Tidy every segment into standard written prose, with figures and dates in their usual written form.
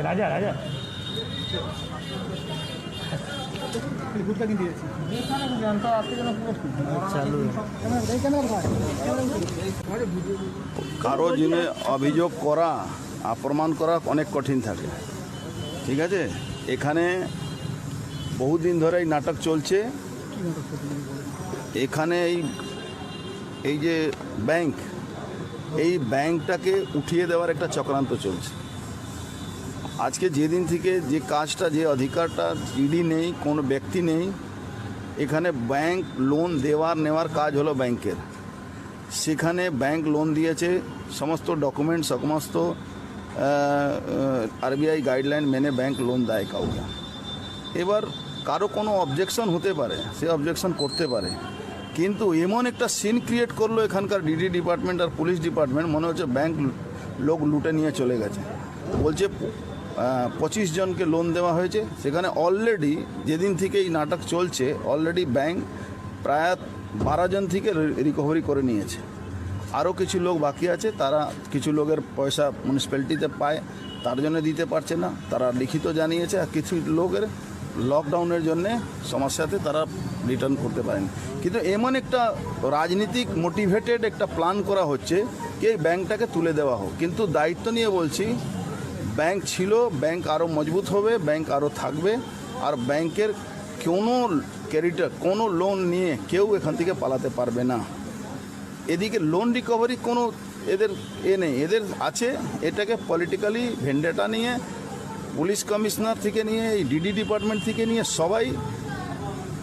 राजा राजा কারো যিনি অভিযোগ করা আর প্রমাণ করা অনেক কঠিন থাকে, ঠিক আছে। এখানে বহুদিন ধরে এই নাটক চলছে। এখানে এই যে ব্যাংক, এই ব্যাংকটাকে উঠিয়ে দেওয়ার একটা চক্রান্ত চলছে। আজকে যেদিন থেকে যে কাজটা, যে অধিকারটা ইডি নেই, কোনো ব্যক্তি নেই, এখানে ব্যাংক লোন দেওয়ার নেওয়ার কাজ হলো ব্যাংকের। সেখানে ব্যাংক লোন দিয়েছে, সমস্ত ডকুমেন্ট, সমস্ত আরবিআই গাইডলাইন মেনে ব্যাংক লোন দেয় কাউকে। এবার কারো কোনো অবজেকশন হতে পারে, সে অবজেকশন করতে পারে, কিন্তু এমন একটা সিন ক্রিয়েট করলো এখানকার ডিডি ডিপার্টমেন্ট আর পুলিশ ডিপার্টমেন্ট, মনে হচ্ছে ব্যাংক লোক লুটে নিয়ে চলে গেছে। বলছে 25 জনকে লোন দেওয়া হয়েছে। সেখানে অলরেডি যেদিন থেকে এই নাটক চলছে, অলরেডি ব্যাংক প্রায় 12 জন থেকে রিকভারি করে নিয়েছে। আরও কিছু লোক বাকি আছে, তারা কিছু লোকের পয়সা মিউনিসিপ্যালিটিতে পায়, তার জন্য দিতে পারছে না, তারা লিখিত জানিয়েছে। আর কিছু লোকের লকডাউনের জন্যে সমস্যাতে তারা রিটার্ন করতে পারেনি। কিন্তু এমন একটা রাজনীতিক মোটিভেটেড একটা প্ল্যান করা হচ্ছে কি এই ব্যাংকটাকে তুলে দেওয়া হোক। কিন্তু দায়িত্ব নিয়ে বলছি, ব্যাংক ছিল, ব্যাংক আরও মজবুত হবে, ব্যাংক আরও থাকবে। আর ব্যাংকের কোনো ক্রেডিটার কোনো লোন নিয়ে কেউ এখান থেকে পালাতে পারবে না। এদিকে লোন রিকভারি কোনো এদের নেই, এদের আছে এটাকে পলিটিক্যালি ভেন্ডেটা নিয়ে, পুলিশ কমিশনার থেকে নিয়ে, এই ডিডি ডিপার্টমেন্ট থেকে নিয়ে সবাই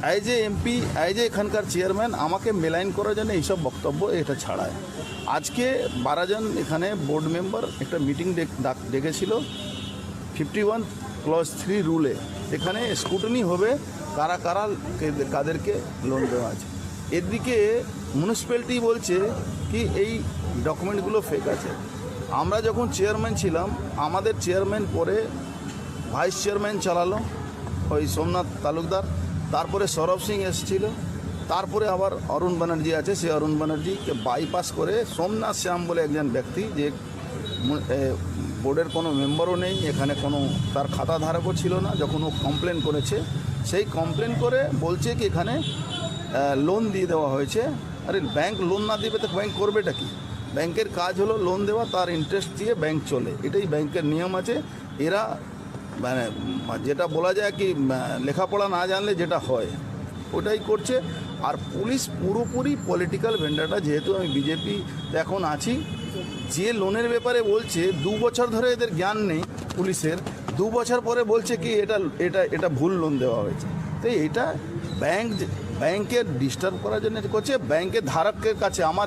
as a MP, as a এখানকার চেয়ারম্যান আমাকে মেলাইন করার জন্য এইসব বক্তব্য এটা ছাড়ায়। আজকে 12 জন এখানে বোর্ড মেম্বার একটা মিটিং ডেকেছিল 51 ক্লজ 3 রুলে। এখানে স্ক্রুটিনি হবে কারা কারা কাদেরকে লোন দেওয়া আছে। এদিকে মিউনিসিপ্যালিটি বলছে কি এই ডকুমেন্টগুলো ফেক আছে। আমরা যখন চেয়ারম্যান ছিলাম, আমাদের চেয়ারম্যান পরে ভাইস চেয়ারম্যান চালালো ওই সোমনাথ তালুকদার, তারপরে সৌরভ সিং এসেছিল, তারপরে আবার অরুণ ব্যানার্জি আছে। সে অরুণ ব্যানার্জিকে বাইপাস করে সোমনাথ শ্যাম বলে একজন ব্যক্তি, যে বোর্ডের কোনো মেম্বারও নেই, এখানে কোনো তার খাতা ধারকও ছিল না, যখন ও কমপ্লেন করেছে, সেই কমপ্লেন করে বলছে কি এখানে লোন দিয়ে দেওয়া হয়েছে। আরে ব্যাংক লোন না দেবে তো ব্যাংক করবেটা কি? ব্যাংকের কাজ হলো লোন দেওয়া, তার ইন্টারেস্ট দিয়ে ব্যাংক চলে, এটাই ব্যাংকের নিয়ম আছে। এরা মানে যেটা বলা যায় কি লেখাপড়া না জানলে যেটা হয় ওটাই করছে। আর পুলিশ পুরোপুরি পলিটিক্যাল ভেন্ডাটা, যেহেতু আমি বিজেপি এখন আছি, যে লোনের ব্যাপারে বলছে 2 বছর ধরে এদের জ্ঞান নেই পুলিশের, 2 বছর পরে বলছে কি এটা এটা এটা ভুল লোন দেওয়া হয়েছে। তো এটা ব্যাংকের ডিস্টার্ব করার জন্য করছে। ব্যাংকের ধারকের কাছে আমার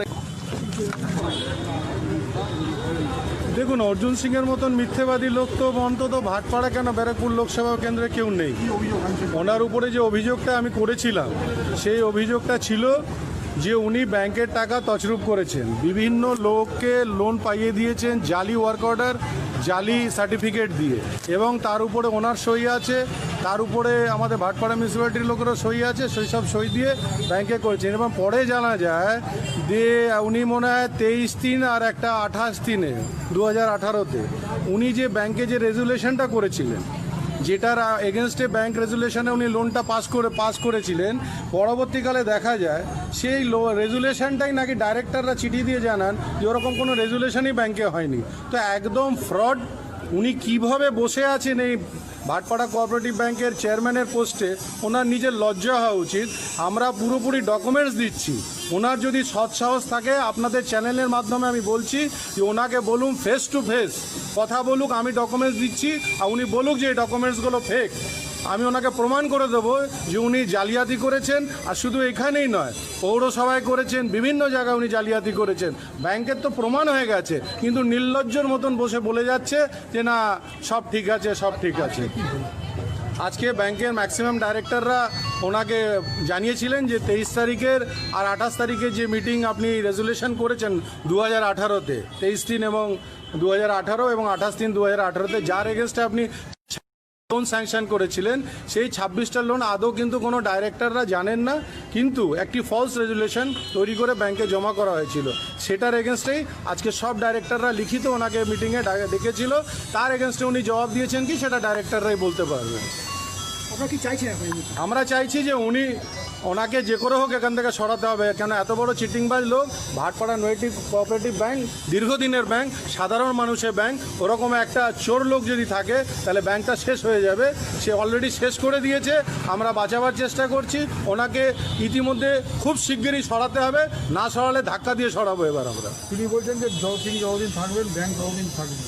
দেখুন, অর্জুন সিংয়ের মতন মিথ্যেবাদী লোক তো অন্তত ভাটপাড়া কেন ব্যারাকপুর লোকসভা কেন্দ্রে কেউ নেই। ওনার উপরে যে অভিযোগটা আমি করেছিলাম, সেই অভিযোগটা ছিল যে উনি ব্যাংকের টাকা তছরূপ করেছেন, বিভিন্ন লোককে লোন পাইয়ে দিয়েছেন জালি ওয়ার্ক অর্ডার, জালি সার্টিফিকেট দিয়ে, এবং তার উপরে ওনার সই আছে, তার উপরে আমাদের ভাটপাড়া মিউনিসিপ্যালিটির লোকেরও সই আছে। সেই সব সই দিয়ে ব্যাংকে করেছেন। এবং পরে জানা যায় যে উনি মনে হয় 23/3 আর একটা 28/3 2018-তে উনি যে ব্যাংকে যে রেজুলেশনটা করেছিলেন, যেটার এগেনস্টে ব্যাংক রেজুলেশনে উনি লোনটা পাস করেছিলেন, পরবর্তীকালে দেখা যায় সেই রেজুলেশনটাই নাকি ডাইরেক্টররা চিঠি দিয়ে জানান যে ওরকম কোনো রেজুলেশনই ব্যাংকে হয়নি। তো একদম ফ্রড। উনি কিভাবে বসে আছেন এই ভাটপাড়া কোঅপারেটিভ ব্যাংকের চেয়ারম্যানের পোস্টে, ওনার নিজের লজ্জা হওয়া উচিত। আমরা পুরোপুরি ডকুমেন্টস দিচ্ছি। ওনার যদি সৎসাহস থাকে, আপনাদের চ্যানেলের মাধ্যমে আমি বলছি যে ওনাকে বলুন ফেস টু ফেস কথা বলুক, আমি ডকুমেন্টস দিচ্ছি, আর উনি বলুক যে এই ডকুমেন্টসগুলো ফেক। আমি ওনাকে প্রমাণ করে দেবো যে উনি জালিয়াতি করেছেন। আর শুধু এখানেই নয়, পৌরসভায় করেছেন, বিভিন্ন জায়গায় উনি জালিয়াতি করেছেন। ব্যাংকের তো প্রমাণ হয়ে গেছে, কিন্তু নির্লজ্জর মতন বসে বলে যাচ্ছে যে না সব ঠিক আছে, সব ঠিক আছে। আজকে ব্যাংকের ম্যাক্সিমাম ডাইরেক্টররা ওনাকে জানিয়েছিলেন যে 23 তারিখের আর 28 তারিখে যে মিটিং আপনি রেজুলেশন করেছেন 2018-তে 23 এবং 2018 এবং 28 2018-তে যার এগেনস্টে আপনি লোন স্যাংশন করেছিলেন, সেই 26টা লোন আদৌ কিন্তু কোনো ডাইরেক্টররা জানেন না, কিন্তু একটি ফলস রেজুলেশন তৈরি করে ব্যাংকে জমা করা হয়েছিল। সেটার এগেনস্টেই আজকে সব ডাইরেক্টররা লিখিত ওনাকে মিটিংয়ে ডেকেছিল। তার এগেনস্টে উনি জবাব দিয়েছেন কি সেটা ডাইরেক্টররাই বলতে পারবেন। আপনারা কি চাইছেন এখন? আমরা চাইছি যে ওনাকে যে করে হোক এখান থেকে সরাতে হবে, কেন এত বড় চিটিংবাজ লোক। ভাটপাড়া নৈতিক কোঅপারেটিভ ব্যাংক দীর্ঘদিনের ব্যাংক, সাধারণ মানুষের ব্যাংক, ওরকম একটা চোর লোক যদি থাকে তাহলে ব্যাংকটা শেষ হয়ে যাবে। সে অলরেডি শেষ করে দিয়েছে, আমরা বাঁচাবার চেষ্টা করছি। ওনাকে ইতিমধ্যে খুব শিগগিরই সরাতে হবে, না সরালে ধাক্কা দিয়ে সরাবো এবার আমরা। তিনি বলছেন যে তিনি যতদিন থাকবেন ব্যাংক ততদিন থাকবে,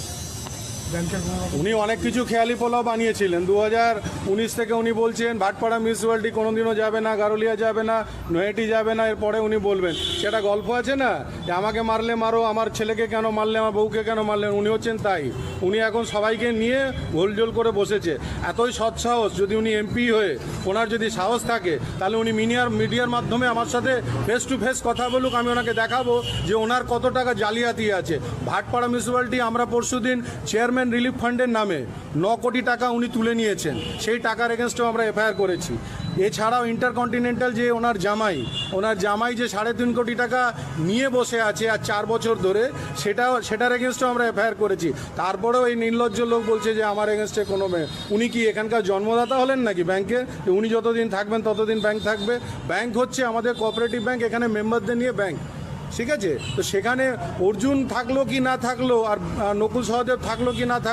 ব্যাংকের কোনো রকম উনি অনেক কিছু খেয়ালি পোলাও বানিয়েছিলেন। 2019 থেকে উনি বলছেন ভাটপাড়া মিউনিসিপ্যালিটি কোনোদিনও যাবে না, গারুলিয়া যাবে না, নৈহাটি যাবে না। এরপরে উনি বলবেন, সেটা গল্প আছে না যে আমাকে মারলে মারো, আমার ছেলেকে কেন মারলে, আমার বউকে কেন মারলেন। উনি হচ্ছেন তাই। উনি এখন সবাইকে নিয়ে গোলজোল করে বসেছে। এতই সৎসাহস, যদি উনি এমপি হয়ে ওনার যদি সাহস থাকে তাহলে উনি মিডিয়ার মাধ্যমে আমার সাথে ফেস টু ফেস কথা বলুক। আমি ওনাকে দেখাবো যে ওনার কত টাকা জালিয়াতি আছে। ভাটপাড়া মিউনিসিপ্যালিটি আমরা পরশুদিন চেয়ারম্যান রিলিফ ফান্ডের নামে 9 কোটি টাকা উনি তুলে নিয়েছেন, সেই টাকার এগেনস্টেও আমরা এফআইআর করেছি। এছাড়াও ইন্টারকন্টিনেন্টাল যে ওনার জামাই যে 3.5 কোটি টাকা নিয়ে বসে আছে আর 4 বছর ধরে, সেটার এগেনস্টেও আমরা এফআইআর করেছি। তারপরেও এই নির্লজ্জ লোক বলছে যে আমার এগেনস্টে কোনো উনি কি এখানকার জন্মদাতা হলেন নাকি ব্যাংকে, যে উনি যতদিন থাকবেন ততদিন ব্যাংক থাকবে? ব্যাংক হচ্ছে আমাদের কোঅপারেটিভ ব্যাংক, এখানে মেম্বারদের নিয়ে ব্যাংক, ঠিক আছে? তো সেখানে অর্জুন থাকলো কি না থাকলো আর নকুল সহদেব থাকলো কি না থাকলো